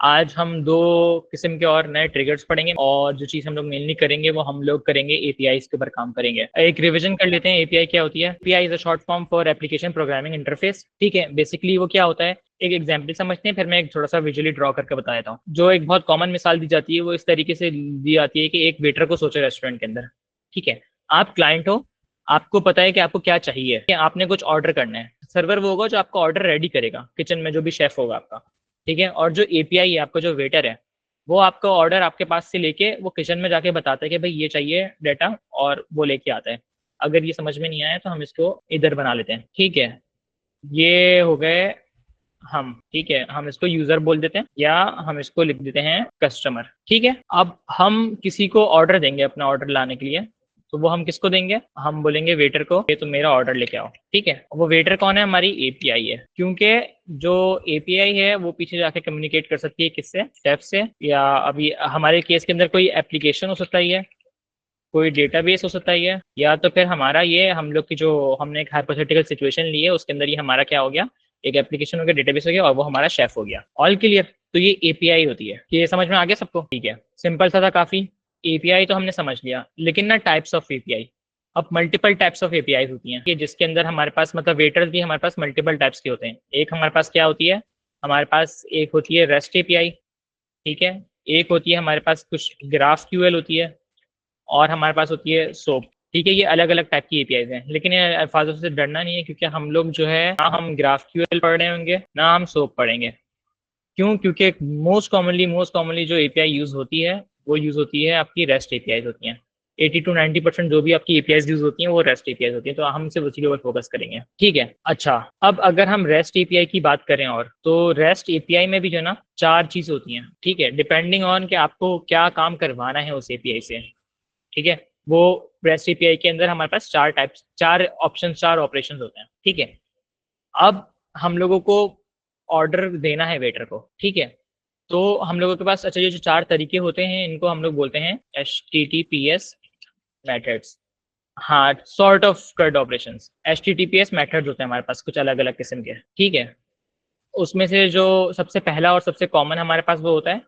आज हम 2 किस्म के और नए ट्रिगर्स पढ़ेंगे और जो चीज़ हम लोग मेनली करेंगे वो हम लोग करेंगे एपीआईज़ के ऊपर काम करेंगे। एक रिवीजन कर लेते हैं एपीआई क्या होती है। API is a short form for application programming interface. ठीक है, बेसिकली वो क्या होता है, एक एग्जाम्पल समझते हैं, फिर मैं एक थोड़ा सा विजुअली ड्रॉ करके बता देता हूँ। जो एक बहुत कॉमन मिसाल दी जाती है वो इस तरीके से दी जाती है कि एक वेटर को सोचो रेस्टोरेंट के अंदर। ठीक है, आप क्लाइंट हो, आपको पता है कि आपको क्या चाहिए, कि आपने कुछ ऑर्डर करना है। सर्वर वो होगा जो आपका ऑर्डर रेडी करेगा किचन में, जो भी शेफ होगा आपका। ठीक है, और जो एपीआई है, आपका जो वेटर है, वो आपका ऑर्डर आपके पास से लेके वो किचन में जाके बताता है कि भाई ये चाहिए डाटा, और वो लेके आता है। अगर ये समझ में नहीं आया तो हम इसको इधर बना लेते हैं। ठीक है, ये हो गए हम। ठीक है, हम इसको यूजर बोल देते हैं या हम इसको लिख देते हैं कस्टमर। ठीक है, अब हम किसी को ऑर्डर देंगे अपना ऑर्डर लाने के लिए, तो वो हम किसको देंगे, हम बोलेंगे वेटर को, ये तो मेरा ऑर्डर लेके आओ। ठीक है, वो वेटर कौन है, हमारी एपीआई है, क्योंकि जो एपीआई है वो पीछे जाके कम्युनिकेट कर सकती है किससे, शेफ से, या अभी हमारे केस के अंदर कोई एप्लीकेशन हो सकता है, कोई डेटाबेस हो सकता है ये, या तो फिर हमारा ये हम लोग की जो हमने एक हाइपोथेटिकल सिचुएशन ली है उसके अंदर ये हमारा क्या हो गया, एक एप्लीकेशन हो गया, डेटाबेस हो गया, और वो हमारा शेफ हो गया। All clear. तो ये एपीआई होती है। ये समझ में आ गया सबको? ठीक है, सिंपल सा था काफी। एपीआई तो हमने समझ लिया, लेकिन ना टाइप्स ऑफ एपीआई, अब मल्टीपल टाइप्स ऑफ एपीआई होती हैं कि जिसके अंदर हमारे पास मतलब वेटर्स भी हमारे पास मल्टीपल टाइप्स के होते हैं। एक हमारे पास क्या होती है, हमारे पास एक होती है रेस्ट एपीआई। ठीक है, एक होती है हमारे पास कुछ ग्राफ क्यूएल होती है, और हमारे पास होती है सोप। ठीक है, ये अलग अलग टाइप की एपीआईज हैं, लेकिन ये अल्फाजों से डरना नहीं है, क्योंकि हम लोग जो है ना हम ग्राफक्यूएल पढ़ रहे होंगे ना हम सोप पढ़ेंगे। क्यों? क्योंकि मोस्ट कॉमनली जो एपीआई यूज होती है वो यूज होती है आपकी रेस्ट एपीआईज होती हैं। 80 to 90% जो भी आपकी एपीआईज यूज होती हैं वो रेस्ट एपीआईज होती हैं, तो हम सिर्फ उसी के ऊपर फोकस करेंगे। ठीक है, अच्छा, अब अगर हम रेस्ट एपीआई की बात करें, और तो रेस्ट एपीआई में भी जो है ना 4 चीज होती हैं। ठीक है, डिपेंडिंग ऑन कि आपको क्या काम करवाना है उस एपीआई से। ठीक है, वो रेस्ट एपीआई के अंदर हमारे पास 4 टाइप्स, 4 ऑप्शन, 4 ऑपरेशन होते हैं। ठीक है, अब हम लोगों को ऑर्डर देना है वेटर को। ठीक है, तो हम लोगों के पास, अच्छा, ये जो 4 तरीके होते हैं इनको हम लोग बोलते हैं HTTPS मेथड्स। हाँ, sort of CRUD operations, HTTPS methods होते हैं हमारे पास कुछ अलग अलग किस्म के। ठीक है, उसमें से जो सबसे पहला और सबसे कॉमन हमारे पास वो होता है,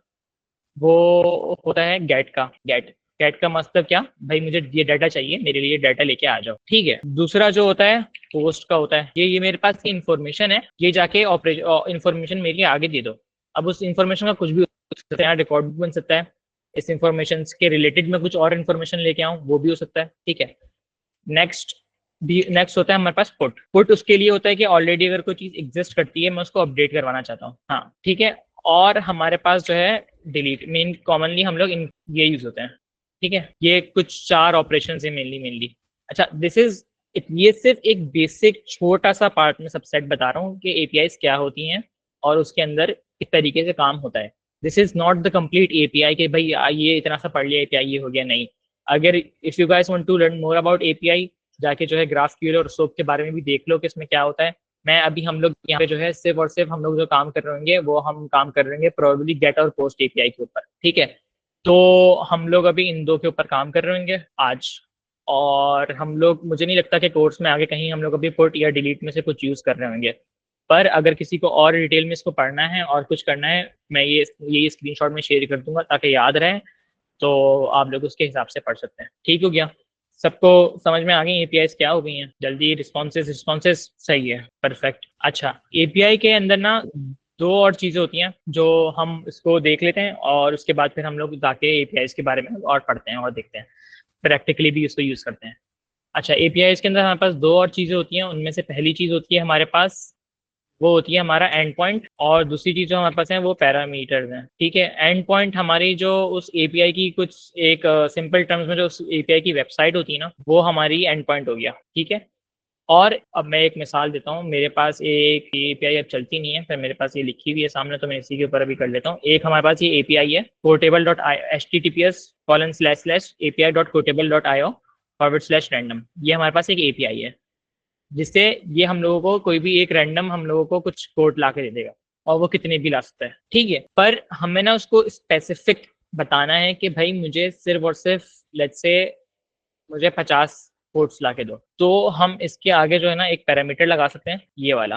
वो होता है गेट का। गेट का मतलब क्या, भाई मुझे ये डाटा चाहिए, मेरे लिए डाटा लेके आ जाओ। ठीक है, दूसरा जो होता है पोस्ट का होता है, ये मेरे पास की इन्फॉर्मेशन है, ये जाके ऑपरेशन इन्फॉर्मेशन मेरे लिए आगे दे दो। अब उस इन्फॉर्मेशन का कुछ भी हो सकता है, रिकॉर्ड भी बन सकता है, इस इन्फॉर्मेशन के रिलेटेड में कुछ और इन्फॉर्मेशन लेके आऊँ वो भी हो सकता है। ठीक है, नेक्स्ट भी नेक्स्ट होता है हमारे पास पुट। पुट उसके लिए होता है कि ऑलरेडी अगर कोई चीज एग्जिस्ट करती है मैं उसको अपडेट करवाना चाहता हूँ। हाँ, ठीक है, और हमारे पास जो है डिलीट, मेन कॉमनली हम लोग इन ये यूज होते हैं। ठीक है, ये कुछ 4 ऑपरेशन है मेनली। अच्छा, दिस इज ये सिर्फ एक बेसिक छोटा सा पार्ट में सबसेट बता रहा हूँ कि एपीआई क्या होती हैं और उसके अंदर किस तरीके से काम होता है। This is not the complete API कि भाई ये इतना सा पढ़ लिया एपीआई ये हो गया, नहीं। अगर if you guys want to learn more about API, जाके जो है ग्राफक्यूएल और सोप के बारे में भी देख लो कि इसमें क्या होता है। मैं अभी हम लोग यहाँ पे जो है सिर्फ और सिर्फ हम लोग जो काम कर रहे होंगे वो हम काम कर रहे होंगे प्रोबेबली गेट और पोस्ट एपीआई के ऊपर। ठीक है, तो हम लोग अभी इन 2 के ऊपर काम कर रहे होंगे आज, और हम लोग, मुझे नहीं लगता कि कोर्स में आगे कहीं हम लोग अभी पुट या डिलीट में से कुछ यूज कर रहे होंगे। पर अगर किसी को और डिटेल में इसको पढ़ना है और कुछ करना है, मैं ये स्क्रीनशॉट में शेयर कर दूंगा ताकि याद रहे, तो आप लोग उसके हिसाब से पढ़ सकते हैं। ठीक हो गया? सबको समझ में आ गई एपीआई क्या हो गई हैं? जल्दी रिस्पॉन्सेज रिस्पॉन्सेज सही है, परफेक्ट। अच्छा, एपीआई के अंदर ना 2 और चीजें होती हैं जो हम इसको देख लेते हैं, और उसके बाद फिर हम लोग जाके एपीआई के बारे में और पढ़ते हैं और देखते हैं, प्रैक्टिकली भी इसको यूज करते हैं। अच्छा, एपीआई के अंदर हमारे पास 2 और चीजें होती हैं, उनमें से पहली चीज होती है हमारे पास, वो होती है हमारा एंड पॉइंट, और दूसरी चीज जो हमारे पास है वो पैरामीटर्स हैं। ठीक है, एंड पॉइंट हमारी जो उस एपीआई की कुछ एक सिंपल टर्म्स में जो उस एपीआई की वेबसाइट होती है ना, वो हमारी एंड पॉइंट हो गया। ठीक है, और अब मैं एक मिसाल देता हूँ, मेरे पास एक एपीआई अब चलती नहीं है, फिर मेरे पास ये लिखी हुई है सामने, तो मैं इसी के ऊपर अभी कर लेता हूँ। एक हमारे पास ये एपीआई है, पोर्टेबल डॉट https://api.portable.io/random, ये हमारे पास एक एपीआई है, जिससे ये हम लोगों को कोई भी एक रैंडम हम लोगों को कुछ कोड ला के दे देगा, और वो कितने भी ला सकता है। ठीक है, पर हमें ना उसको स्पेसिफिक बताना है कि भाई मुझे सिर्फ और सिर्फ, लेट्स से, मुझे 50 कोड्स ला के दो, तो हम इसके आगे जो है ना एक पैरामीटर लगा सकते हैं, ये वाला।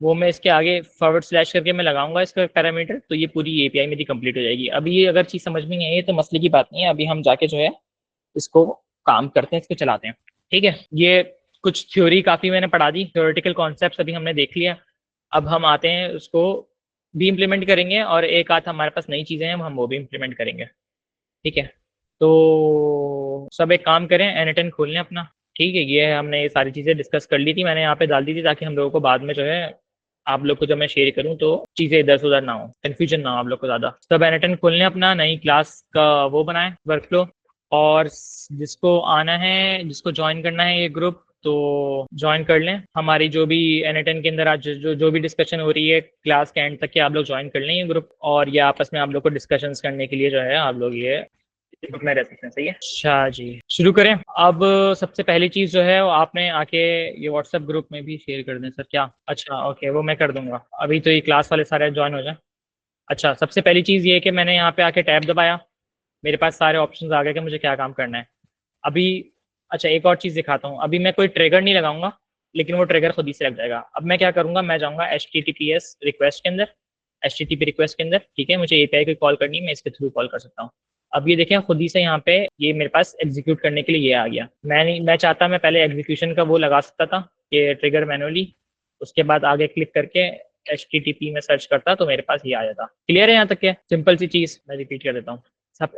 वो मैं इसके आगे फॉरवर्ड स्लैश करके मैं लगाऊंगा इसका पैरामीटर, तो ये पूरी एपीआई मेरी कंप्लीट हो जाएगी। अभी ये अगर चीज़ समझ में नहीं आई तो मसले की बात नहीं है, अभी हम जाके जो है इसको काम करते हैं, इसको चलाते हैं। ठीक है, ये कुछ थ्योरी काफ़ी मैंने पढ़ा दी, थ्योरेटिकल कॉन्सेप्ट अभी हमने देख लिया। अब हम आते हैं उसको भी इम्प्लीमेंट करेंगे, और एक आध हमारे पास नई चीज़ें हैं हम वो भी इम्प्लीमेंट करेंगे। ठीक है, तो सब एक काम करें, एन10 खोल लें अपना। ठीक है, ये हमने ये सारी चीज़ें डिस्कस कर ली थी, मैंने यहाँ पे डाल दी थी ताकि हम लोगों को बाद में जो है आप लोग को जब मैं शेयर करूँ तो चीज़ें इधर से उधर ना हो, कन्फ्यूजन ना हो आप लोग को ज़्यादा। सब एन10 खोल लें अपना, नई क्लास का वो बनाएं वर्कफ्लो, और जिसको आना है, जिसको ज्वाइन करना है ये ग्रुप, तो ज्वाइन कर लें। हमारी जो भी एन10 के अंदर आज जो भी डिस्कशन हो रही है क्लास के एंड तक के आप लोग ज्वाइन कर लें ये ग्रुप, और ये आपस में आप लोग को डिस्कशंस करने के लिए जो है आप लोग ये ग्रुप में रह सकते हैं। सही है, अच्छा जी शुरू करें। अब सबसे पहली चीज जो है वो आपने आके ये व्हाट्सएप ग्रुप में भी शेयर कर दें सर क्या? अच्छा ओके, वो मैं कर दूंगा, अभी तो ये क्लास वाले सारे ज्वाइन हो जाए। अच्छा, सबसे पहली चीज ये है कि मैंने यहाँ पे आके टैब दबाया, मेरे पास सारे ऑप्शंस आ गए कि मुझे क्या काम करना है अभी। अच्छा, एक और चीज दिखाता हूँ, अभी मैं कोई ट्रिगर नहीं लगाऊंगा, लेकिन वो ट्रिगर खुद ही से लग जाएगा। अब मैं क्या करूंगा, मैं जाऊंगा HTTPS रिक्वेस्ट के अंदर, HTTP रिक्वेस्ट के अंदर। ठीक है, मुझे एपीआई की कॉल करनी है, मैं इसके थ्रू कॉल कर सकता हूँ। अब ये देखें खुद ही से यहाँ पे ये मेरे पास एग्जीक्यूट करने के लिए ये आ गया। मैं चाहता मैं पहले एग्जीक्यूशन का वो लगा सकता था, ये ट्रिगर मैनुअली, उसके बाद आगे क्लिक करके HTTP में सर्च करता तो मेरे पास ये आ जाता। क्लियर है यहाँ तक? क्या सिंपल सी चीज, मैं रिपीट कर देता हूँ।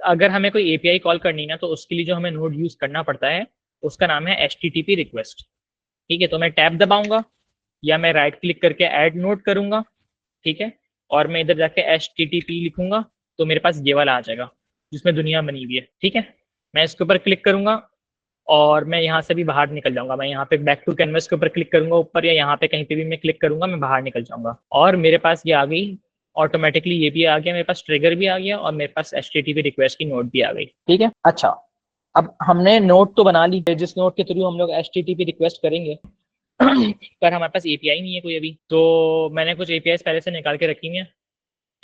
अगर हमें कोई एपीआई कॉल करनी है ना, तो उसके लिए जो हमें नोड यूज करना पड़ता है उसका नाम है HTTP रिक्वेस्ट। ठीक है, तो मैं टैब दबाऊंगा या मैं राइट क्लिक करके ऐड नोड करूंगा। ठीक है, और मैं इधर जाके HTTP लिखूंगा तो मेरे पास ये वाला आ जाएगा जिसमें दुनिया बनी हुई है। ठीक है, मैं इसके ऊपर क्लिक करूंगा और मैं यहाँ से भी बाहर निकल जाऊंगा। मैं यहाँ पे बैक टू कैनवस के ऊपर क्लिक करूंगा ऊपर, या यहाँ पे कहीं पे भी मैं क्लिक करूंगा मैं बाहर निकल जाऊंगा, और मेरे पास ये आ गई ऑटोमेटिकली, ये भी आ गया मेरे पास, ट्रिगर भी आ गया, और मेरे पास HTTP रिक्वेस्ट की नोट भी आ गई। ठीक है, अच्छा अब हमने नोट तो बना ली, जिस नोट के थ्रू हम लोग HTTP रिक्वेस्ट करेंगे पर हमारे पास एपीआई नहीं है कोई अभी, तो मैंने कुछ एपीआई पहले से निकाल के रखी हुई है।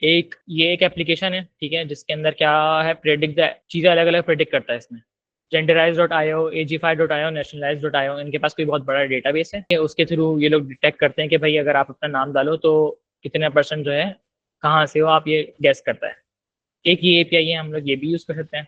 ये एक एप्लीकेशन है, ठीक है, जिसके अंदर क्या है, प्रेडिक्ट चीज़ें अलग अलग प्रेडिक्ट करता है इसमें। Genderize.io, agify.io, nationalize.io, इनके पास कोई बहुत बड़ा डेटाबेस है, उसके थ्रू ये लोग डिटेक्ट करते हैं कि भाई अगर आप अपना नाम डालो तो कितने % जो है कहाँ से हो आप, ये गैस करता है। एक ये एपीआई है, हम लोग ये भी यूज़ कर सकते हैं।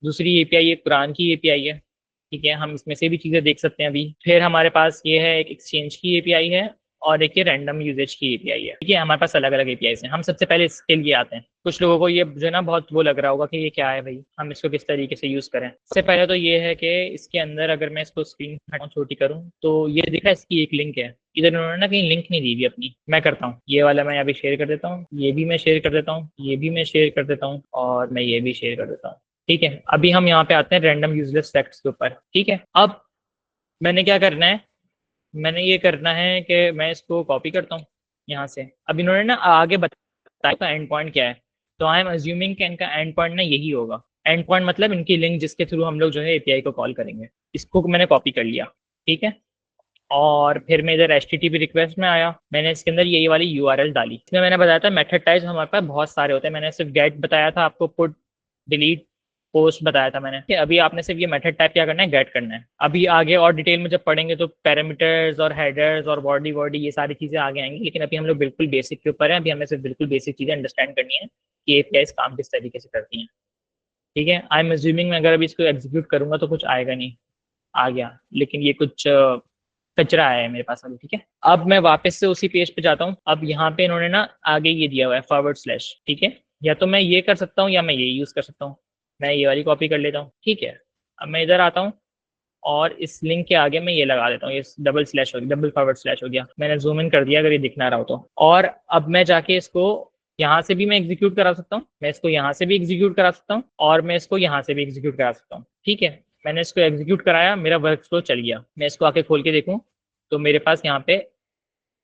दूसरी एपीआई एक कुरान की एपीआई है। ठीक है, हम इसमें से भी चीज़ें देख सकते हैं अभी। फिर हमारे पास ये है एक एक्सचेंज की एपीआई है, और एक ये रैंडम यूजेज की एपीआई है। ठीक है, हमारे पास अलग अलग एपीआई हैं। हम सबसे पहले इसके लिए आते हैं। कुछ लोगों को ये जो है ना बहुत वो लग रहा होगा कि ये क्या है भाई, हम इसको किस तरीके से यूज़ करें। सबसे पहले तो ये है कि इसके अंदर अगर मैं इसको स्क्रीन छोटी करूँ तो ये दिखा इसकी एक लिंक है, इधर उन्होंने ना कहीं लिंक नहीं दी हुई अपनी। मैं करता हूँ, ये वाला मैं अभी शेयर कर देता हूँ, ये भी मैं शेयर कर देता हूँ, ये भी मैं शेयर कर देता हूँ, और मैं ये भी शेयर कर देता हूँ। ठीक है, अभी हम यहाँ पे आते हैं रैंडम यूजलेस फैक्ट्स के ऊपर। ठीक है, अब मैंने क्या करना है, मैंने ये करना है कि मैं इसको कॉपी करता हूँ यहाँ से। अब इन्होंने ना आगे बताया का एंड पॉइंट क्या है, तो आई एम अज्यूमिंग कि इनका एंड पॉइंट ना यही होगा। एंड पॉइंट मतलब इनकी लिंक जिसके थ्रू हम लोग जो है एपीआई को कॉल करेंगे। इसको मैंने कॉपी कर लिया। ठीक है, और फिर मैं इधर HTTP रिक्वेस्ट में आया, मैंने इसके अंदर यही वाली URL डाली। इसमें मैंने बताया था मेथड टाइप्स हमारे पास बहुत सारे होते हैं, मैंने सिर्फ गेट बताया था आपको, पुट, डिलीट, पोस्ट बताया था मैंने कि अभी आपने सिर्फ ये मेथड टाइप क्या करना है, गेट करना है। अभी आगे और डिटेल में जब पढ़ेंगे तो पैरामीटर्स और हेडर्स और बॉडी बॉडी ये सारी चीजें आगे आएंगी, लेकिन अभी हम लोग बिल्कुल बेसिक के ऊपर है। अभी हमें सिर्फ बिल्कुल बेसिक चीजें अंडरस्टैंड करनी है कि एपीआई काम किस तरीके से करती हैं। ठीक है, आई एम अज्यूमिंग मैं अगर अभी इसको एग्जीक्यूट करूंगा तो कुछ आएगा नहीं, आ गया, लेकिन ये कुछ कचरा आया है मेरे पास अभी। ठीक है, अब मैं वापस से उसी पेज पे जाता हूँ। अब यहाँ पे इन्होंने ना आगे ये दिया हुआ है फॉरवर्ड स्लैश। ठीक है, या तो मैं ये कर सकता हूँ या मैं ये यूज कर सकता हूँ। मैं ये वाली कॉपी कर लेता हूँ। ठीक है, अब मैं इधर आता हूँ और इस लिंक के आगे मैं ये लगा देता हूँ, ये डबल स्लैश हो गया, डबल फॉरवर्ड स्लैश हो गया। मैंने जूम इन कर दिया अगर ये दिख ना रहा हो तो। और अब मैं जाके इसको यहाँ से भी मैं एग्जीक्यूट करा सकता हूँ, मैं इसको यहाँ से भी एग्जीक्यूट करा सकता हूँ, और मैं इसको यहाँ से भी एग्जीक्यूट करा सकता हूँ। ठीक है, मैंने इसको एग्जीक्यूट कराया, मेरा वर्क फ्लो चल गया। मैं इसको आके खोल के देखूँ तो मेरे पास यहाँ पे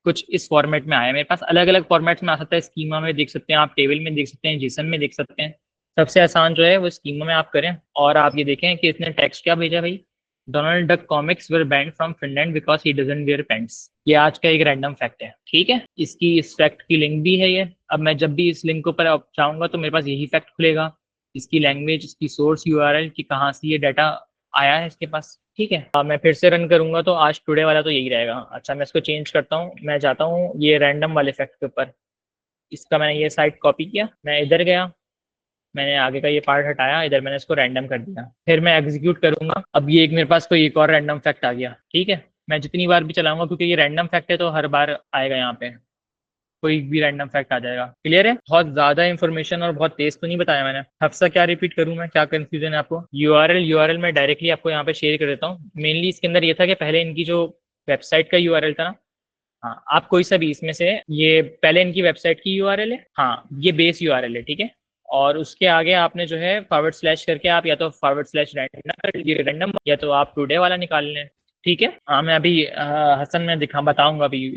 कुछ इस फॉर्मेट में आया। मेरे पास अलग अलग फॉर्मेट्स में आ सकता है, स्कीमा में देख सकते हैं आप, टेबल में देख सकते हैं, जेसन में देख सकते हैं। सबसे आसान जो है वो स्कीमा में आप करें, और आप ये देखें कि इसने टेक्स्ट क्या भेजा भाई, Donald Duck comics were banned from Finland because he doesn't wear pants. ये आज का एक रैंडम फैक्ट है। ठीक है, इसकी इस फैक्ट की लिंक भी है ये। अब मैं जब भी इस लिंक के ऊपर जाऊंगा तो मेरे पास यही फैक्ट खुलेगा, इसकी लैंग्वेज, इसकी सोर्स URL की कहाँ से ये डाटा आया है इसके पास। ठीक है। मैं फिर से रन करूंगा तो आज टुडे वाला तो यही रहेगा। अच्छा, मैं इसको चेंज करता हूँ, मैं जाता हूँ ये रैंडम वाले फैक्ट के ऊपर। इसका मैंने ये साइड कॉपी किया, मैं इधर गया, मैंने आगे का ये पार्ट हटाया, इधर मैंने इसको रैंडम कर दिया, फिर मैं एग्जीक्यूट करूंगा। अब ये एक मेरे पास कोई एक और रैंडम फैक्ट आ गया। ठीक है, मैं जितनी बार भी चलाऊंगा, क्योंकि ये रैंडम फैक्ट है तो हर बार आएगा, यहाँ पे कोई भी रैंडम फैक्ट आ जाएगा। क्लियर है? बहुत ज्यादा इंफॉर्मेशन और बहुत तेज तो नहीं बताया मैंने। हफ्सा क्या रिपीट करूं मैं, क्या कंफ्यूजन है आपको? यूआरएल मैं डायरेक्टली आपको यहाँ पे शेयर कर देता हूँ। मेनली इसके अंदर ये था कि पहले इनकी जो वेबसाइट का यूआरएल था ना, हाँ, आप कोई सा भी इसमें से, ये पहले इनकी वेबसाइट की यूआरएल है, हाँ, ये बेस यूआरएल है, ठीक है। और उसके आगे आपने जो है फॉरवर्ड स्लैश करके आप या तो फॉरवर्ड स्लैश रैंडम या तो आप टुडे वाला निकाल लें। ठीक है, हाँ, मैं अभी हसन में दिखा बताऊंगा अभी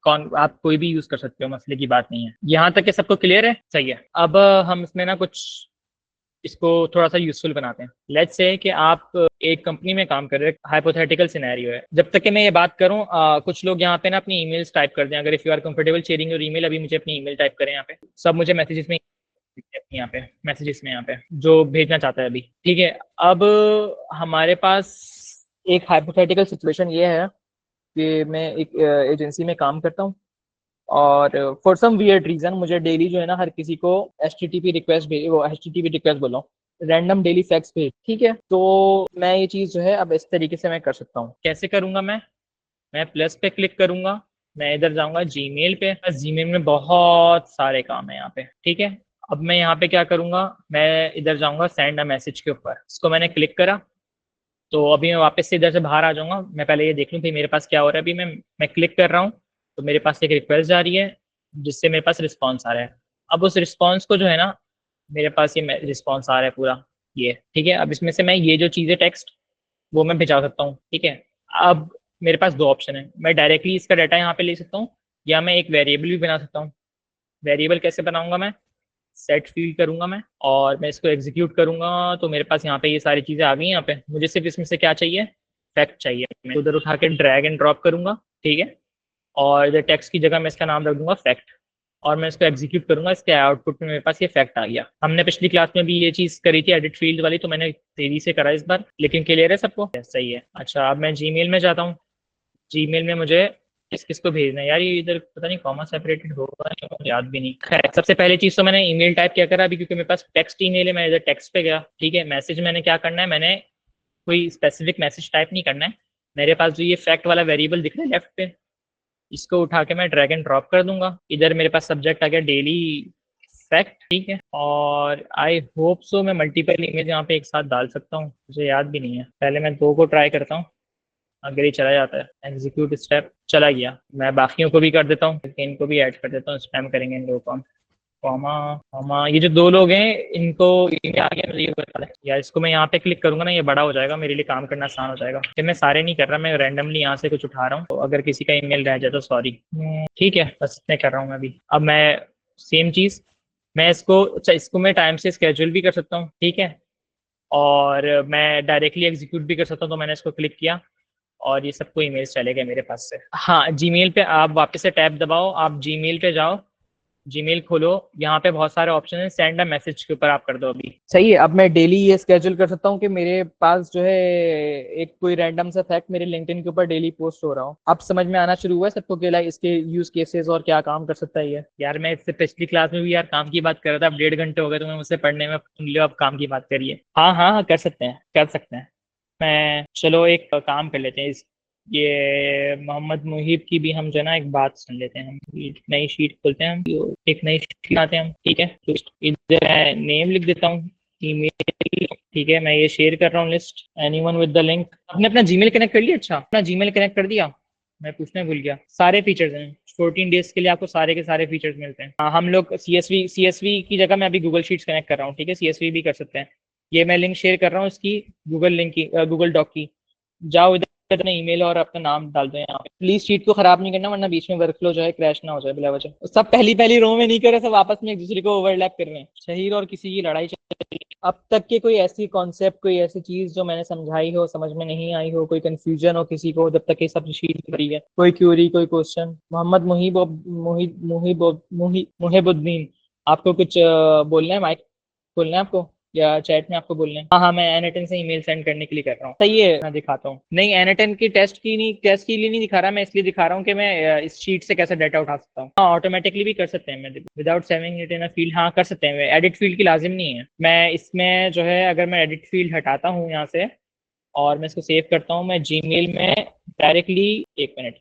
कौन, आप कोई भी यूज कर सकते हो, मसले की बात नहीं है। यहाँ तक के सबको क्लियर है? सही है। अब हम इसमें ना कुछ इसको थोड़ा सा यूजफुल बनाते हैं। लेट्स से कि आप एक कंपनी में काम कर रहे हैं, हाइपोथेटिकल सिनेरियो है। जब तक कि मैं ये बात करूं, कुछ लोग यहाँ पे ना अपनी ईमेल्स टाइप कर दें। अगर if you are comfortable sharing your email, अभी मुझे अपनी ईमेल टाइप करें यहाँ पे, सब मुझे मैसेजेस में, यहाँ पे मैसेजेस में, यहाँ पे जो भेजना चाहता है अभी। ठीक है, अब हमारे पास एक हाइपोथेटिकल सिचुएशन ये है कि मैं एक एजेंसी में काम करता हूँ, और फॉर सम वियर्ड रीजन मुझे डेली जो है ना हर किसी को HTTP रिक्वेस्ट भेज, वो HTTP रिक्वेस्ट बोल रहा हूँ, रैंडम डेली फैक्स भेज। ठीक है, तो मैं ये चीज जो है अब इस तरीके से मैं कर सकता हूँ। कैसे करूंगा मैं प्लस पे क्लिक करूंगा, मैं इधर जाऊंगा जीमेल पे। बस जीमेल में बहुत सारे काम है यहाँ पे। ठीक है, अब मैं यहाँ पे क्या करूंगा, मैं इधर जाऊंगा सेंड अ मैसेज के ऊपर, इसको मैंने क्लिक करा। तो अभी मैं वापस से इधर से बाहर आ जाऊंगा, मैं पहले ये देख लूँ कि मेरे पास क्या हो रहा है। अभी मैं क्लिक कर रहा हूँ, तो मेरे पास एक रिक्वेस्ट जा रही है जिससे मेरे पास रिस्पॉन्स आ रहा है। अब उस रिस्पॉन्स को जो है ना, मेरे पास ये रिस्पॉन्स आ रहा है पूरा ये। ठीक है, अब इसमें से मैं ये जो चीज़ें टेक्स्ट, वो मैं भिजा सकता हूँ। ठीक है, अब मेरे पास दो ऑप्शन है, मैं डायरेक्टली इसका डाटा यहाँ पे ले सकता हूँ, या मैं एक वेरिएबल भी बना सकता हूँ। वेरिएबल कैसे बनाऊंगा मैं, सेट फील्ड करूंगा मैं, और मैं इसको एग्जीक्यूट करूंगा। तो मेरे पास यहाँ पे ये सारी चीजें आ गई। यहाँ पे मुझे सिर्फ इसमें से क्या चाहिए, फैक्ट चाहिए। मैं उधर उठा के ड्रैग एंड ड्रॉप करूंगा। ठीक है, और इधर टेक्स्ट की जगह मैं इसका नाम रख दूंगा फैक्ट, और मैं इसको एग्जीक्यूट करूंगा। इसके आउटपुट में मेरे पास ये फैक्ट आ गया। हमने पिछली क्लास में भी ये चीज करी थी, एडिट फील्ड वाली, तो मैंने तेजी से करा इस बार, लेकिन क्लियर है सबको? सही है। अच्छा, अब मैं जीमेल में जाता हूँ। जीमेल में मुझे किस किस को भेजना है यार, ये इधर पता नहीं कॉमा सेपरेटेड होगा या मुझे याद भी नहीं। खैर, सबसे पहले चीज तो मैंने ईमेल टाइप क्या करा अभी, क्योंकि मेरे पास टेक्स्ट ईमेल है, मैं इधर टेक्स्ट पे गया। ठीक है, मैसेज मैंने क्या करना है, मैंने कोई स्पेसिफिक मैसेज टाइप नहीं करना है। मेरे पास जो ये फैक्ट वाला वेरिएबल दिख रहा है लेफ्ट पे, इसको उठा के मैं ड्रैग एंड ड्रॉप कर दूंगा। इधर मेरे पास सब्जेक्ट आ गया डेली फैक्ट। ठीक है, और आई होप सो मैं मल्टीपल इमेज यहाँ पे एक साथ डाल सकता हूँ, मुझे याद भी नहीं है। पहले मैं दो को ट्राई करता हूँ, अगर ये चला जाता है। एग्जीक्यूट स्टेप चला गया, मैं बाकियों को भी कर देता हूँ, इनको भी ऐड कर देता हूँ, स्पैम करेंगे इन लोगों को हम। कॉमा कॉमा, ये जो दो लोग हैं इनको email आ गया, मुझे ये बता दें या इसको मैं यहाँ पे क्लिक करूंगा ना, ये बड़ा हो जाएगा, मेरे लिए काम करना आसान हो जाएगा। फिर मैं सारे नहीं कर रहा, मैं रैंडमली यहाँ से कुछ उठा रहा हूँ, तो अगर किसी का ईमेल रह जाए तो सॉरी। ठीक है, बस इतने कर रहा हूँ मैं अभी। अब मैं सेम चीज, मैं इसको, अच्छा, इसको मैं टाइम से स्केड्यूल भी कर सकता हूँ। ठीक है, और मैं डायरेक्टली एग्जीक्यूट भी कर सकता हूँ। तो मैंने इसको क्लिक किया और ये सबको ईमेल चले गए मेरे पास से। हाँ, जीमेल पे आप वापस से टैब दबाओ, आप जीमेल पे जाओ, जीमेल खोलो, यहाँ पे बहुत सारे ऑप्शन है, सेंड अ मैसेज के ऊपर आप कर दो अभी। सही है, अब मैं डेली ये स्केड्यूल कर सकता हूँ कि मेरे पास जो है एक कोई रैंडम सा फैक्ट मेरे लिंक्डइन के ऊपर डेली पोस्ट हो रहा हो। अब समझ में आना शुरू हुआ है सबको कि लाइक इसके यूज केसेस और क्या काम कर सकता है ये। यार मैं इससे पिछली क्लास में भी यार काम की बात कर रहा था, अब 1.5 घंटे हो गए तुम्हें मुझसे पढ़ने में, सुन लियो अब काम की बात करिए। हाँ हाँ हाँ, कर सकते हैं कर सकते हैं। मैं चलो एक काम कर लेते हैं, इस ये मोहम्मद मुहिब की भी हम जो है ना एक बात सुन लेते हैं। हम एक नई शीट खोलते हैं, हम एक नई शीट आते हैं हम। ठीक है, तो इधर नेम लिख देता हूँ, ईमेल। ठीक है, मैं ये शेयर कर रहा हूँ list, anyone with the link. आपने अपना जीमेल कनेक्ट कर लिया? अच्छा, अपना जीमेल कनेक्ट कर दिया, मैं पूछना भूल गया। सारे फीचर्स हैं 14 डेज के लिए, आपको सारे के सारे फीचर्स मिलते हैं। हाँ, हम लोग सीएसवी की जगह मैं अभी गूगल शीट्स कनेक्ट कर रहा हूँ। ठीक है, सीएसवी भी कर सकते हैं। ये मैं लिंक शेयर कर रहा हूँ इसकी, गूगल लिंक की, गूगल डॉक की। जाओ इधर अपना ईमेल और अपना नाम डाल दो यहाँ पे। प्लीज शीट को खराब नहीं करना, वरना बीच में वर्कफ्लो जो है क्रैश ना हो जाए बिला वजह। सब पहली पहली रो में नहीं कर रहे, सब आपस में एक दूसरे को ओवरलैप कर रहे हैं। शहीर और किसी की लड़ाई चल रही है। अब तक के कोई ऐसी कॉन्सेप्ट, कोई ऐसी चीज जो मैंने समझाई हो, समझ में नहीं आई हो, कोई कंफ्यूजन हो किसी को, जब तक ये सब शीट करी है, कोई क्यूरी, कोई क्वेश्चन? मोहम्मद मुहिब मुहिब मुहिब मुहिब मुहिबुद्दीन, आपको कुछ बोलना है? माइक खोलना है आपको? या चैट में आपको बोलना है? हाँ हाँ, मैं एनएटन से ईमेल सेंड करने के लिए कर रहा हूँ। सही है, मैं दिखाता हूँ। नहीं, एनएटन की टेस्ट के लिए नहीं दिखा रहा, मैं इसलिए दिखा रहा हूँ कि मैं इस शीट से कैसे डाटा उठा सकता हूँ। हाँ, ऑटोमेटिकली भी कर सकते हैं, मैं without saving it in a field, हाँ कर सकते हैं। एडिट फील्ड की लाजिम नहीं है। मैं इसमें जो है, अगर मैं एडिट फील्ड हटाता हूँ यहाँ से और मैं इसको सेव करता हूँ, मैं जीमेल में डायरेक्टली, एक मिनट,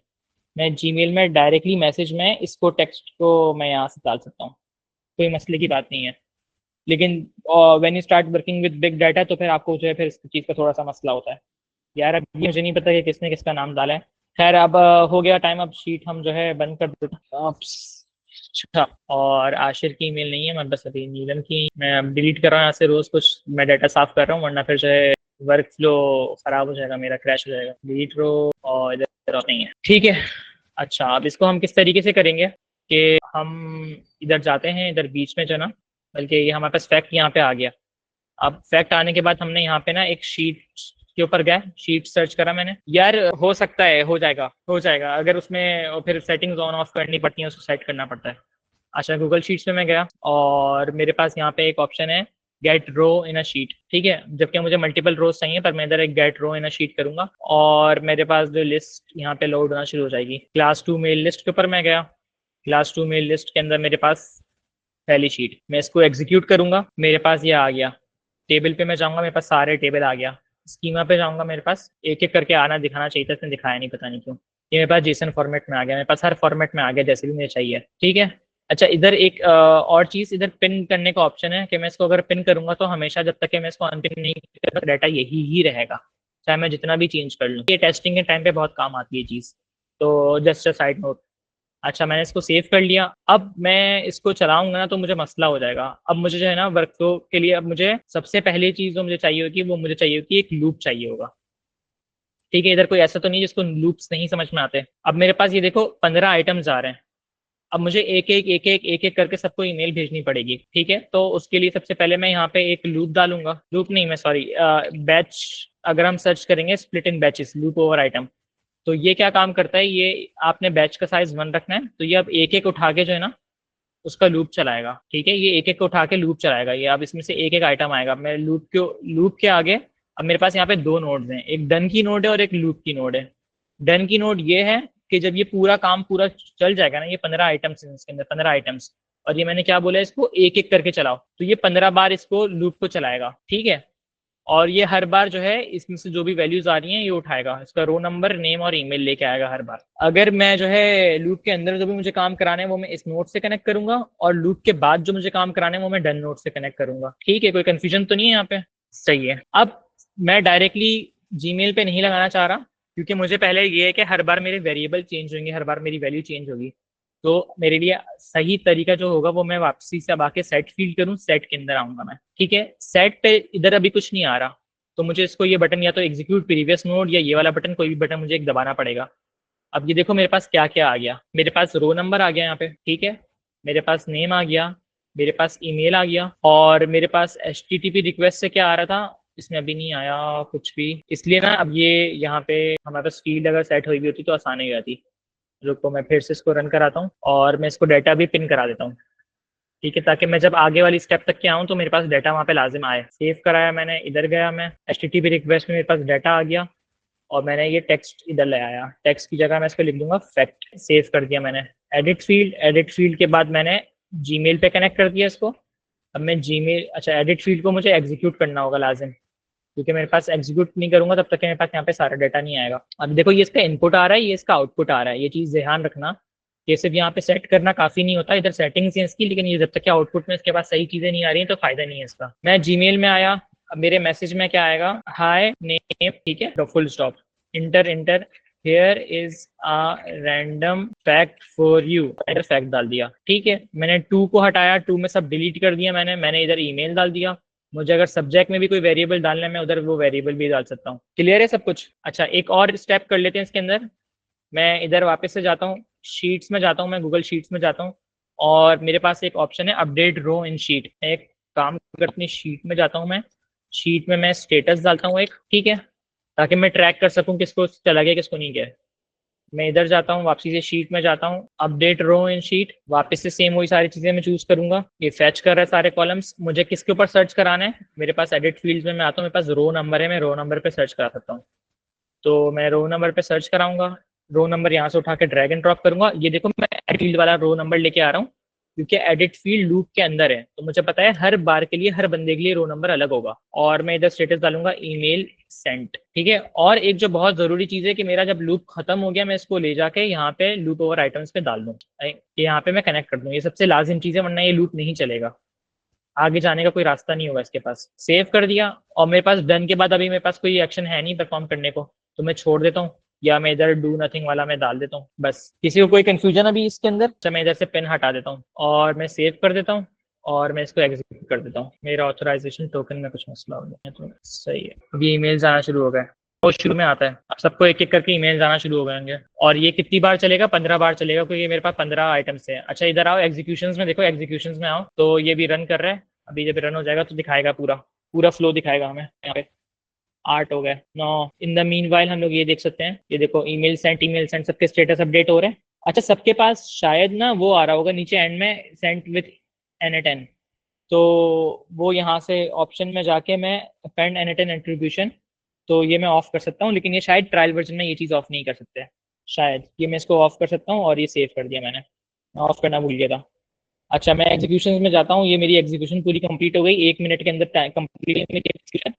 मैं जीमेल में डायरेक्टली मैसेज में इसको टेक्स्ट को मैं यहाँ से डाल सकता हूँ, कोई मसले की बात नहीं है। लेकिन when you start working with big data तो फिर आपको जो है फिर इस चीज़ का थोड़ा सा मसला होता है। यार अब ये मुझे नहीं पता कि किसने किसका नाम डाला है। खैर, अब हो गया टाइम, अब शीट हम जो है बंद कर देते हैं। अच्छा, और आशिर की ईमेल नहीं है, मैं बस अभी नीलम की मैं अब डिलीट कर रहा हूँ यहाँ से, रोज कुछ मैं डाटा साफ कर रहा हूँ, वरना फिर जो है वर्क फ्लो खराब हो जाएगा, मेरा क्रैश हो जाएगा। डिलीट रो, और इधर नहीं है, ठीक है। अच्छा, अब इसको हम किस तरीके से करेंगे कि हम इधर जाते हैं, इधर बीच में जो ना, बल्कि ये हमारे पास फैक्ट यहाँ पे आ गया। अब फैक्ट आने के बाद हमने यहाँ पे ना एक शीट के ऊपर गए, शीट सर्च करा मैंने। यार हो सकता है, हो जाएगा हो जाएगा, अगर उसमें फिर सेटिंग्स ऑन ऑफ करनी पड़ती है, उसको सेट करना पड़ता है। अच्छा, गूगल शीट्स में मैं गया और मेरे पास यहाँ पे एक ऑप्शन है, gate row in a sheet, ठीक है। जबकि मुझे मल्टीपल रोज चाहिए, पर मैं इधर एक gate row in a sheet करूंगा और मेरे पास जो लिस्ट यहाँ पे लोड होना शुरू हो जाएगी। क्लास 2 मेल लिस्ट के ऊपर मैं गया। क्लास 2 मेल लिस्ट के अंदर मेरे पास पहली शीट, मैं इसको एग्जीक्यूट करूंगा, मेरे पास ये आ गया। टेबल पे मैं जाऊंगा, मेरे पास सारे टेबल आ गया। स्कीमा पे जाऊंगा, मेरे पास एक एक करके आना दिखाना चाहिए था, इसने दिखाया नहीं, पता नहीं क्यों। ये मेरे पास जेसन फॉर्मेट में आ गया, मेरे पास हर फॉर्मेट में आ गया जैसे भी मुझे चाहिए, ठीक है। अच्छा, इधर एक और चीज, इधर पिन करने का ऑप्शन है कि मैं इसको अगर पिन करूंगा तो हमेशा जब तक कि मैं इसको अनपिन नहीं करूंगा डाटा यही ही रहेगा, चाहे मैं जितना भी चेंज कर लूँ। ये टेस्टिंग के टाइम पे बहुत काम आती है चीज, तो जस्ट अ साइड नोट। अच्छा, मैंने इसको सेव कर लिया। अब मैं इसको चलाऊंगा ना तो मुझे मसला हो जाएगा। अब मुझे जो है ना वर्कफ्लो के लिए, अब मुझे सबसे पहली चीज जो मुझे चाहिए होगी, वो मुझे चाहिए होगी एक लूप चाहिए होगा, ठीक है। इधर कोई ऐसा तो नहीं जिसको लूप्स नहीं समझ में आते। अब मेरे पास ये देखो 15 आइटम्स आ रहे हैं। अब मुझे एक एक करके सबको ईमेल भेजनी पड़ेगी, ठीक है। तो उसके लिए सबसे पहले मैं यहाँ पे एक लूप डालूंगा, लूप नहीं, मैं सॉरी, बैच। अगर हम सर्च करेंगे split in batches loop over item, तो ये क्या काम करता है, ये आपने बैच का साइज 1 रखना है, तो ये अब एक एक उठा के जो है ना उसका लूप चलाएगा, ठीक है। ये एक एक उठा के लूप चलाएगा, ये अब इसमें से एक एक आइटम आएगा। मैं लूप के आगे, अब मेरे पास यहाँ पे दो नोड्स हैं, एक डन की नोड है और एक लूप की नोड है। डन की नोड ये है कि जब ये पूरा काम पूरा चल जाएगा ना, ये 15 आइटम्स हैं इसके अंदर, 15 आइटम्स, और ये मैंने क्या बोला, इसको एक एक करके चलाओ, तो ये 15 बार इसको लूप को चलाएगा, ठीक है। और ये हर बार जो है इसमें से जो भी वैल्यूज आ रही हैं ये उठाएगा, इसका रो नंबर, नेम और ईमेल लेके आएगा हर बार। अगर मैं जो है लूप के अंदर जो भी मुझे काम कराने हैं वो मैं इस नोड से कनेक्ट करूंगा, और लूप के बाद जो मुझे काम कराने हैं वो मैं डन नोड से कनेक्ट करूंगा, ठीक है। कोई कंफ्यूजन तो नहीं है यहाँ पे? सही है। अब मैं डायरेक्टली जीमेल पे नहीं लगाना चाह रहा, क्योंकि मुझे पहले ये है कि हर बार मेरे वेरिएबल चेंज होंगे, हर बार मेरी वैल्यू चेंज होगी। तो मेरे लिए सही तरीका जो होगा वो मैं वापसी से अब आके सेट फील्ड करूँ, सेट के अंदर आऊंगा मैं, ठीक है। सेट पे इधर अभी कुछ नहीं आ रहा, तो मुझे इसको ये बटन या तो एग्जीक्यूट प्रीवियस नोड या ये वाला बटन, कोई भी बटन मुझे एक दबाना पड़ेगा। अब ये देखो मेरे पास क्या क्या आ गया, मेरे पास रो नंबर आ गया यहाँ पे, ठीक है। मेरे पास नेम आ गया, मेरे पास ईमेल आ गया, और मेरे पास HTTP रिक्वेस्ट से क्या आ रहा था, इसमें अभी नहीं आया कुछ भी, इसलिए ना अब ये यहाँ पे हमारे पास फील्ड अगर सेट हुई भी होती तो आसान हो जाती। रुको, मैं फिर से इसको रन कराता हूँ और मैं इसको डाटा भी पिन करा देता हूँ, ठीक है, ताकि मैं जब आगे वाली स्टेप तक के आऊँ तो मेरे पास डाटा वहाँ पे लाजिम आए। सेव कराया मैंने, इधर गया मैं, HTTP रिक्वेस्ट में मेरे पास डाटा आ गया, और मैंने ये टेक्स्ट इधर ले आया। टेक्स्ट की जगह मैं इस पर लिख दूंगा फैक्ट, सेव कर दिया मैंने। एडिट फील्ड के बाद मैंने जीमेल पे कनेक्ट कर दिया इसको। अब मैं जीमेल, अच्छा, एडिट फील्ड को मुझे एग्जीक्यूट करना होगा लाजिम, क्योंकि मेरे पास एग्जीक्यूट नहीं करूंगा तब तक कि मेरे पास यहाँ पे सारा डाटा नहीं आएगा। अब देखो ये इसका इनपुट आ रहा है, ये इसका आउटपुट आ रहा है, ये चीज ध्यान रखना। ये सिर्फ यहाँ पे सेट करना काफी नहीं होता, इधर सेटिंग्स है इसकी, लेकिन ये जब तक कि आउटपुट में इसके पास सही चीजें नहीं आ रही हैं तो फायदा नहीं है इसका। मैं जीमेल में आया, अब मेरे मैसेज में क्या आएगा, हाय नेम, ठीक है, full stop, inter inter, here is a random fact for you, fact डाल दिया, ठीक है। मैंने टू को हटाया, टू में सब डिलीट कर दिया मैंने इधर ईमेल डाल दिया। मुझे अगर सब्जेक्ट में भी कोई वेरिएबल डालना है मैं उधर वो वेरिएबल भी डाल सकता हूँ। क्लियर है सब कुछ? अच्छा, एक और स्टेप कर लेते हैं इसके अंदर। मैं इधर वापस से जाता हूँ, शीट्स में जाता हूँ, मैं गूगल शीट्स में जाता हूँ, और मेरे पास एक ऑप्शन है अपडेट रो इन शीट। मैं एक काम कर, अपनी शीट में जाता हूँ, मैं शीट में मैं स्टेटस डालता हूँ एक, ठीक है, ताकि मैं ट्रैक कर सकूँ किसको चला गया किसको नहीं गया। मैं इधर जाता हूँ, वापसी से शीट में जाता हूँ, अपडेट रो इन शीट, वापस से सेम वही सारी चीजें मैं चूज करूंगा। ये फेच कर रहा है सारे कॉलम्स। मुझे किसके ऊपर सर्च कराना है? मेरे पास एडिट फील्ड में मैं आता हूँ, मेरे पास रो नंबर है, मैं रो नंबर पे सर्च करा सकता हूँ। तो मैं रो नंबर पे सर्च कराऊंगा, रो नंबर यहाँ से उठा के ड्रैग एंड ड्रॉप करूंगा। ये देखो मैं एडिट फील्ड वाला रो नंबर लेके आ रहा हूँ, क्योंकि एडिट फील्ड लूप के अंदर है, तो मुझे पता है हर बार के लिए, हर बंदे के लिए रो नंबर अलग होगा। और मैं इधर स्टेटस डालूंगा ईमेल सेंट, ठीक है। और एक जो बहुत जरूरी चीज है कि मेरा जब लूप खत्म हो गया, मैं इसको ले जाके यहाँ पे लूप ओवर आइटम्स पे डाल दूँ, यहाँ पे मैं कनेक्ट कर दूँ। ये सबसे लाजिम चीज है, वरना ये लूप नहीं चलेगा, आगे जाने का कोई रास्ता नहीं होगा इसके पास। सेव कर दिया, और मेरे पास डन के बाद अभी मेरे पास कोई एक्शन है नहीं परफॉर्म करने को, तो मैं छोड़ देता हूँ, या मैं इधर डू नथिंग वाला मैं डाल देता हूँ। बस किसी को कोई कंफ्यूजन अभी इसके अंदर? तो मैं इधर से पेन हटा देता हूँ और मैं सेव कर देता हूँ, और मैं इसको एग्जीक्यूट कर देता हूँ। मेरा ऑथराइजेशन टोकन में कुछ मसला हो गया है, तो सही है। अभी ईमेल्स आना शुरू हो गए, बहुत शुरू में आता है, अब सबको एक एक करके ईमेल आना शुरू हो गए होंगे। और ये कितनी बार चलेगा? 15 बार चलेगा, क्योंकि मेरे पास 15 आइटम्स है। अच्छा इधर आओ, एग्जीक्यूशंस में देखो, एग्जीक्यूशंस में आओ, तो ये भी रन कर रहा है। अभी जब रन हो जाएगा तो दिखाएगा, पूरा पूरा फ्लो दिखाएगा हमें यहाँ पे। 8 हो गए, 9। इन द मीन वाइल हम लोग ये देख सकते हैं, ये देखो ईमेल सेंट सबके स्टेटस अपडेट हो रहे हैं। अच्छा सबके पास शायद ना वो आ रहा होगा नीचे एंड में, सेंट विथ NA10, तो वो यहाँ से ऑप्शन में जाके मैं अपेंड NA10 एट्रीब्यूशन, तो ये मैं ऑफ कर सकता हूँ, लेकिन ये शायद ट्रायल वर्जन में ये चीज़ ऑफ नहीं कर सकते, शायद ये मैं इसको ऑफ कर सकता हूँ। और ये सेव कर दिया मैंने, मैं ऑफ करना भूल गया था। अच्छा मैं एग्जीक्यूशन में जाता हूँ, ये मेरी एग्जीक्यूशन पूरी कंप्लीट हो गई, 1 मिनट के अंदर कंप्लीट है मेरी एग्जीक्यूशन।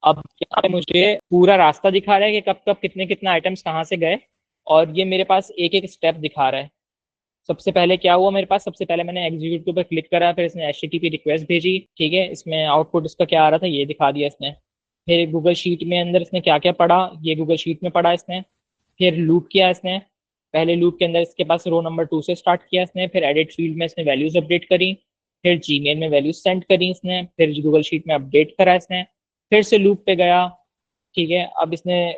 अब यहाँ पे मुझे पूरा रास्ता दिखा रहा है कि कब कब कितने कितने आइटम्स कहाँ से गए, और ये मेरे पास एक एक स्टेप दिखा रहा है। सबसे पहले क्या हुआ मेरे पास? सबसे पहले मैंने एग्जीक्यूट के ऊपर क्लिक करा, फिर इसने HTTP रिक्वेस्ट भेजी, ठीक है, इसमें आउटपुट इसका क्या आ रहा था ये दिखा दिया इसने। फिर गूगल शीट में अंदर इसने क्या क्या पढ़ा, ये गूगल शीट में पढ़ा इसने। फिर लूप किया इसने, पहले लूप के अंदर इसके पास रो नंबर 2 से स्टार्ट किया इसने, फिर एडिट फील्ड में इसने वैल्यूज अपडेट करी, फिर जीमेल में वैल्यूज सेंड करी इसने, फिर गूगल शीट में अपडेट करा इसने, फिर से लूप पे गया, ठीक है। अब इसने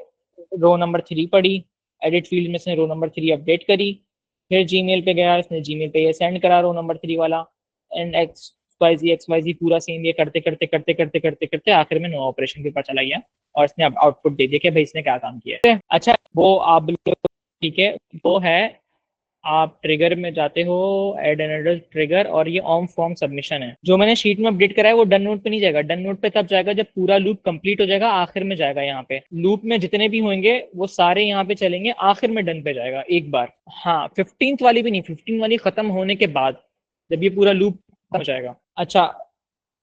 रो नंबर 3 पढ़ी, एडिट फील्ड में इसने रो नंबर 3 अपडेट करी, फिर जीमेल पे गया, इसने जीमेल पे ये सेंड करा रो नंबर 3 वाला, एंड एक्स वाई जी पूरा सेम ये करते करते करते करते करते करते आखिर में नो ऑपरेशन के ऊपर चला गया, और इसने आउटपुट दे दिया कि भाई इसने क्या काम किया है। अच्छा वो आप बिल्कुल ठीक है, वो है, आप ट्रिगर में जाते हो, एड एनदर ट्रिगर, और ये ऑन फॉर्म सबमिशन है। जो मैंने शीट में अपडेट करा है वो डन नोट पे नहीं जाएगा, डन नोट पे तब जाएगा जब पूरा लूप कंप्लीट हो जाएगा, आखिर में जाएगा। यहाँ पे लूप में जितने भी होंगे वो सारे यहाँ पे चलेंगे, आखिर में डन पे जाएगा एक बार। हाँ 15th वाली भी नहीं, 15 वाली खत्म होने के बाद जब ये पूरा लूप हो जाएगा। अच्छा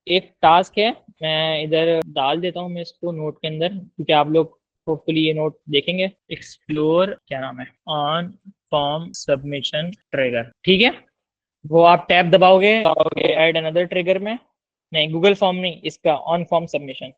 एक टास्क है, मैं इधर डाल देता हूँ मैं इसको नोट के अंदर, क्योंकि आप लोग होपफुली ये नोट देखेंगे। एक्सप्लोर क्या नाम है, ऑन फॉर्म सबमिशन ट्रिगर, ठीक है। वो आप टैब दबाओगे, ऐड अनदर ट्रिगर में, नहीं गूगल फॉर्म नहीं, इसका ऑन फॉर्म सबमिशन,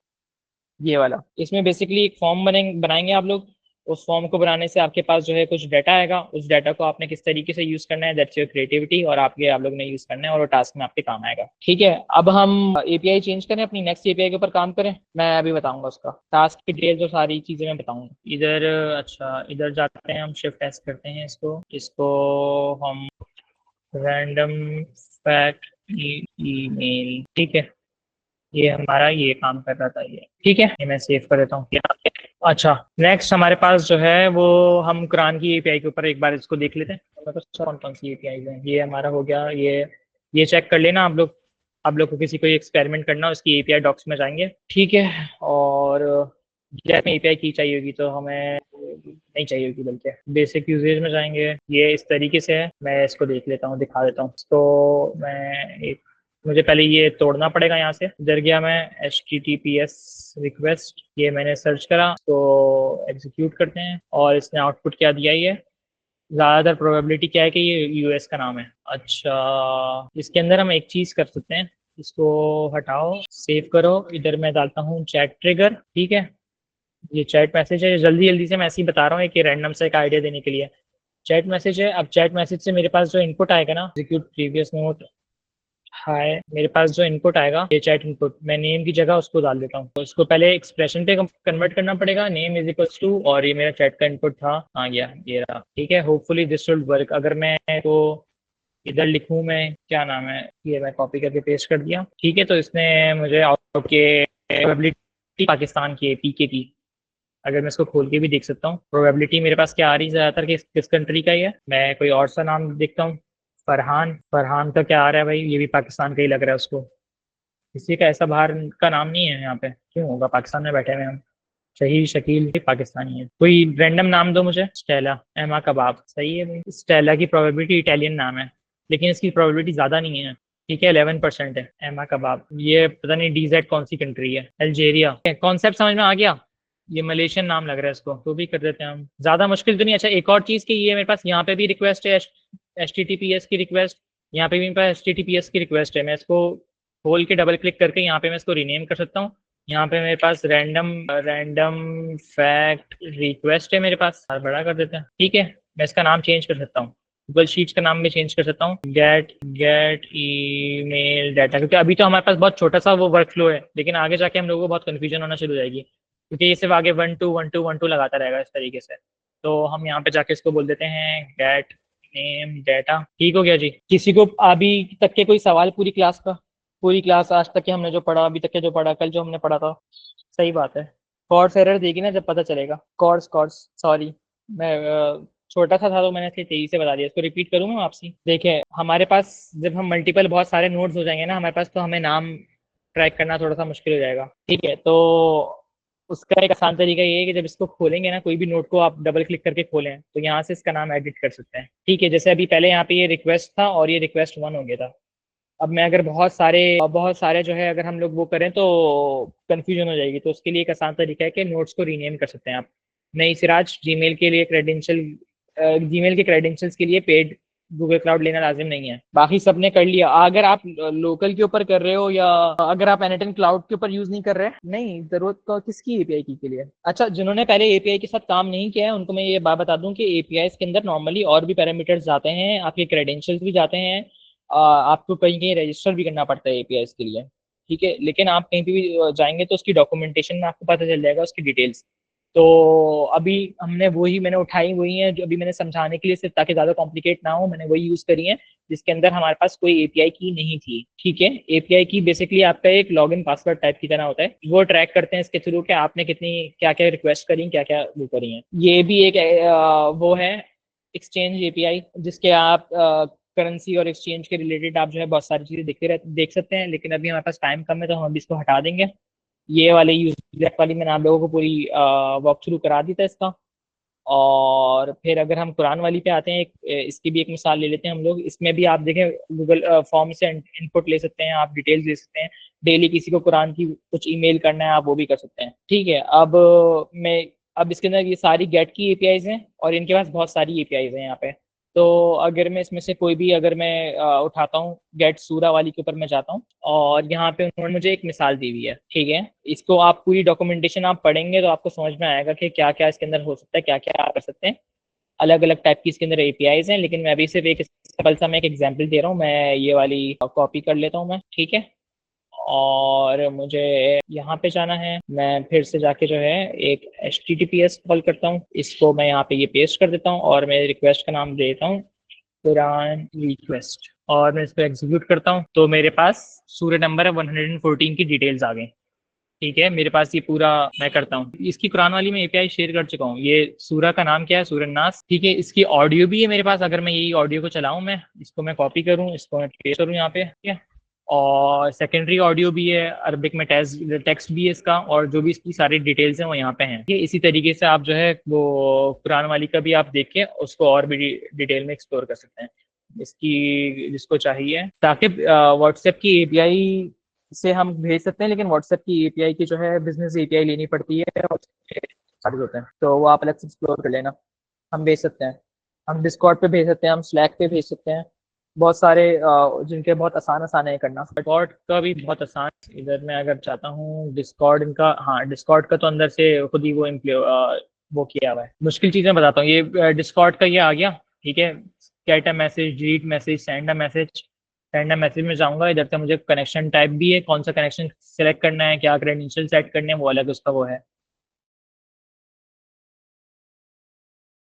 ये वाला। इसमें बेसिकली एक फॉर्म बनाएंगे आप लोग। उस फॉर्म को बनाने से आपके पास जो है कुछ डाटा आएगा, उस डाटा को आपने किस तरीके से यूज करना है, दैट्स योर क्रिएटिविटी, और आप लोग ने यूज करना है, और वो टास्क में आपके काम आएगा, ठीक है। अब हम API चेंज करें, अपनी नेक्स्ट API के ऊपर काम करें, मैं अभी बताऊंगा उसका टास्क की डिटेल्स और सारी चीजें मैं बताऊंगा इधर। अच्छा इधर जाते हैं हम, शिफ्ट एस करते हैं इसको, हम रैंडम फैक्ट ईमेल, ठीक है। ये हमारा ये काम कर रहा था, ये ठीक है, ये मैं सेव कर देता हूँ। अच्छा नेक्स्ट हमारे पास जो है वो, हम कुरान की API के ऊपर एक बार इसको देख लेते हैं। हमारे पास कौन कौन सी API हैं, ये हमारा हो गया, ये चेक कर लेना आप लोग। आप लोग को किसी को एक्सपेरिमेंट करना हो, उसकी API डॉक्स में जाएंगे, ठीक है। और जैसे में API की चाहिए होगी तो हमें नहीं चाहिए होगी, बल्कि बेसिक यूजेज में जाएंगे। ये इस तरीके से है, मैं इसको देख लेता हूँ, दिखा देता हूँ। तो मैं एक, मुझे पहले ये तोड़ना पड़ेगा। यहाँ से इधर गया मैं, HTTPS रिक्वेस्ट, ये मैंने सर्च करा, तो एग्जीक्यूट करते हैं, और इसने आउटपुट क्या दिया, ये ज़्यादातर प्रोबेबिलिटी क्या है कि ये US का नाम है। अच्छा इसके अंदर हम एक चीज़ कर सकते हैं, इसको हटाओ, सेव करो, इधर मैं डालता हूँ चैट ट्रिगर, ठीक है। ये चैट मैसेज है, जल्दी जल्दी से मैं ऐसे ही बता रहा हूँ कि रैंडम से एक आइडिया देने के लिए। चैट मैसेज है, अब चैट मैसेज से मेरे पास जो इनपुट आएगा ना, एग्जीक्यूट प्रीवियस नोट, हाय, मेरे पास जो इनपुट आएगा ये चैट इनपुट, मैं नेम की जगह उसको डाल देता हूँ। तो इसको पहले एक्सप्रेशन पे कन्वर्ट करना पड़ेगा, नेम इज इक्वल्स टू, और ये मेरा चैट का इनपुट था, आ गया, ये रहा, ठीक है। Hopefully this will work. अगर मैं तो इधर लिखूं, मैं क्या नाम है, ये मैं कॉपी करके पेस्ट कर दिया, ठीक है। तो इसने मुझे आउटपुट के प्रोबेबिलिटी पाकिस्तान की PK की, अगर मैं इसको खोल के भी देख सकता हूँ, प्रोबेबिलिटी मेरे पास क्या आ रही है ज़्यादातर किस कंट्री का ही है। मैं कोई और सा नाम देखता हूँ, फरहान। फरहान का क्या आ रहा है भाई, ये भी पाकिस्तान का ही लग रहा है उसको। किसी का ऐसा बाहर का नाम नहीं है यहाँ पे, क्यों होगा, पाकिस्तान में बैठे हुए हम। शहीद शकील भी पाकिस्तानी है। कोई रैंडम नाम दो मुझे। स्टेला, एमा कबाब, सही है भाई। स्टेला की प्रोबेबिलिटी, इटालियन नाम है लेकिन इसकी प्रोबेबिलिटी ज्यादा नहीं है, ठीक है, 11% है। एमा कबाब, ये पता नहीं डीजेड कौन सी कंट्री है, अल्जेरिया। कॉन्सेप्ट समझ में आ गया। ये मलेशियन नाम लग रहा है इसको, तो भी कर देते हैं हम, ज्यादा मुश्किल तो नहीं। अच्छा एक और चीज की, ये मेरे पास यहाँ पे भी रिक्वेस्ट है, HTTPS की रिक्वेस्ट। यहाँ पे भी मेरे पास HTTPS की रिक्वेस्ट है। मैं इसको खोल के डबल क्लिक करके यहाँ पे मैं इसको रीनेम कर सकता हूँ। यहाँ पे मेरे पास रैंडम रैंडम फैक्ट रिक्वेस्ट है मेरे पास, बड़ा कर देते हैं, ठीक है। मैं इसका नाम चेंज कर सकता हूँ, गूगल शीट्स का नाम भी चेंज कर सकता हूँ, गेट गेट ईमेल डाटा, क्योंकि अभी तो हमारे पास बहुत छोटा सा वो वर्क फ्लो है, लेकिन आगे जाके हम लोगों को बहुत कन्फ्यूजन होना शुरू हो जाएगी, क्योंकि ये सिर्फ आगे 1 2 1 2 1 2 लगाता रहेगा इस तरीके से। तो हम यहाँ पे जाके इसको बोल देते हैं गेट नेम डाटा। ठीक हो गया जी। किसी को अभी तक के कोई सवाल पूरी क्लास का, पूरी क्लास आज तक के हमने जो पढ़ा, अभी तक के जो पढ़ा, कल जो हमने पढ़ा था? सही बात है। कॉर्स एरर देगी ना जब पता चलेगा। कॉर्स कॉर्स सॉरी, मैं छोटा सा था तो मैंने इसलिए तेजी से बता दिया। इसको रिपीट करूँ मैं आपसे? देखिए हमारे पास जब हम मल्टीपल बहुत सारे नोट्स हो जाएंगे ना हमारे पास, तो हमें नाम ट्रैक करना थोड़ा सा मुश्किल हो जाएगा, ठीक है। तो उसका एक आसान तरीका ये है कि जब इसको खोलेंगे ना, कोई भी नोट को आप डबल क्लिक करके खोलें तो यहाँ से इसका नाम एडिट कर सकते हैं, ठीक है। जैसे अभी पहले यहाँ पे ये रिक्वेस्ट था और ये रिक्वेस्ट 1 हो गया था। अब मैं अगर बहुत सारे जो है अगर हम लोग वो करें तो कंफ्यूजन हो जाएगी, तो उसके लिए एक आसान तरीका है कि नोट्स को रीनेम कर सकते हैं आप। नहीं सिराज, जीमेल के क्रेडेंशियल्स के लिए पेड गूगल क्लाउड लेना लाजिम नहीं है। बाकी सबने कर लिया। अगर आप लोकल के ऊपर कर रहे हो या अगर आप एनएटन क्लाउड के ऊपर यूज नहीं कर रहे, नहीं जरूरत का किसकी एपीआई की के लिए। अच्छा, जिन्होंने पहले एपीआई के साथ काम नहीं किया है उनको मैं ये बात बता दूं कि एपीआई के अंदर नॉर्मली और भी पैरामीटर्स जाते हैं, आपके क्रेडेंशियल्स भी जाते हैं, आपको कहीं कहीं रजिस्टर भी करना पड़ता है एपीआई के लिए, ठीक है। लेकिन आप कहीं पे भी जाएंगे तो उसकी डॉक्यूमेंटेशन में आपको पता चल जाएगा उसकी डिटेल्स। तो अभी हमने वही मैंने उठाई वही है जो अभी मैंने समझाने के लिए, सिर्फ ताकि ज्यादा कॉम्प्लिकेट ना हो, मैंने वही यूज करी है जिसके अंदर हमारे पास कोई एपीआई की नहीं थी, ठीक है। एपीआई की बेसिकली आपका एक लॉगिन पासवर्ड टाइप की तरह होता है, वो ट्रैक करते हैं इसके थ्रू कि आपने कितनी क्या क्या रिक्वेस्ट करी, क्या क्या वो करी है। ये भी एक वो है एक्सचेंज एपीआई, जिसके आप करेंसी और एक्सचेंज के रिलेटेड आप जो है बहुत सारी चीजें देख सकते हैं, लेकिन अभी हमारे पास टाइम कम है तो हम अभी इसको हटा देंगे। ये वाले यूज वाली मैंने आप लोगों को पूरी वॉक थ्रू करा दी था इसका। और फिर अगर हम कुरान वाली पे आते हैं, इसकी भी एक मिसाल ले लेते हैं हम लोग। इसमें भी आप देखें गूगल फॉर्म से इनपुट ले सकते हैं, आप डिटेल्स ले सकते हैं, डेली किसी को कुरान की कुछ ईमेल करना है आप वो भी कर सकते हैं, ठीक है। अब इसके अंदर ये सारी गेट की एपीआईज हैं और इनके पास बहुत सारी एपीआईज हैं यहाँ पे। तो अगर मैं इसमें से कोई भी अगर मैं उठाता हूँ, गेट सूरा वाली के ऊपर मैं जाता हूँ और यहाँ पे उन्होंने मुझे एक मिसाल दी हुई है, ठीक है। इसको आप पूरी डॉक्यूमेंटेशन आप पढ़ेंगे तो आपको समझ में आएगा कि क्या क्या इसके अंदर हो सकता है, क्या क्या आप कर सकते हैं। अलग अलग टाइप की इसके अंदर एपीआईज हैं, लेकिन मैं अभी सिर्फ एक सिंपल सा मैं एक एग्जांपल दे रहा हूँ। मैं ये वाली कॉपी कर लेता हूँ मैं, ठीक है। और मुझे यहाँ पे जाना है, मैं फिर से जाके जो है एक HTTPS कॉल करता हूँ, इसको मैं यहाँ पे ये पेस्ट कर देता हूँ और मैं रिक्वेस्ट का नाम दे देता हूँ कुरान रिक्वेस्ट, और मैं इसको एग्जीक्यूट करता हूँ तो मेरे पास सूर्य नंबर है 114 की डिटेल्स आ गई, ठीक है। मेरे पास ये पूरा मैं करता हूँ। इसकी कुरान वाली मैं एपीआई शेयर कर चुका हूँ। ये सूरा का नाम क्या है, सूरह नास, ठीक है। इसकी ऑडियो भी है मेरे पास, अगर मैं यही ऑडियो को चलाऊं, मैं इसको मैं कॉपी करूँ, इसको मैं पेस्ट करूँ यहाँ पे, ठीक है। और सेकेंडरी ऑडियो भी है, अरबिक में टेक्स्ट भी है इसका, और जो भी इसकी सारी डिटेल्स हैं वो यहाँ पे हैं। ये इसी तरीके से आप जो है वो कुरान वाली का भी आप देख के उसको और भी डिटेल में एक्सप्लोर कर सकते हैं, इसकी जिसको चाहिए, ताकि व्हाट्सएप की एपीआई से हम भेज सकते हैं। लेकिन व्हाट्सएप की एपीआई की जो है बिजनेस एपीआई लेनी पड़ती है और चार्जेस होते हैं, तो वो आप अलग से एक्सप्लोर कर लेना। हम भेज सकते हैं, हम डिस्कॉर्ड पे भेज सकते हैं, हम स्लैक पे भेज सकते हैं, बहुत सारे जिनके बहुत आसान आसान है करना। डिस्कॉर्ड का भी बहुत आसान, इधर मैं अगर चाहता हूँ डिस्कॉर्ड इनका, हाँ डिस्कॉर्ड का तो अंदर से खुद ही वो किया हुआ है। मुश्किल चीजें बताता हूँ, ये डिस्कॉर्ड का ये आ गया, ठीक है। Get a message, delete message, send a message. Send a message में जाऊंगा, इधर से मुझे कनेक्शन टाइप भी है, कौन सा कनेक्शन सेलेक्ट करना है, क्या क्रेडेंशियल सेट करने हैं, वो अलग उसका वो है।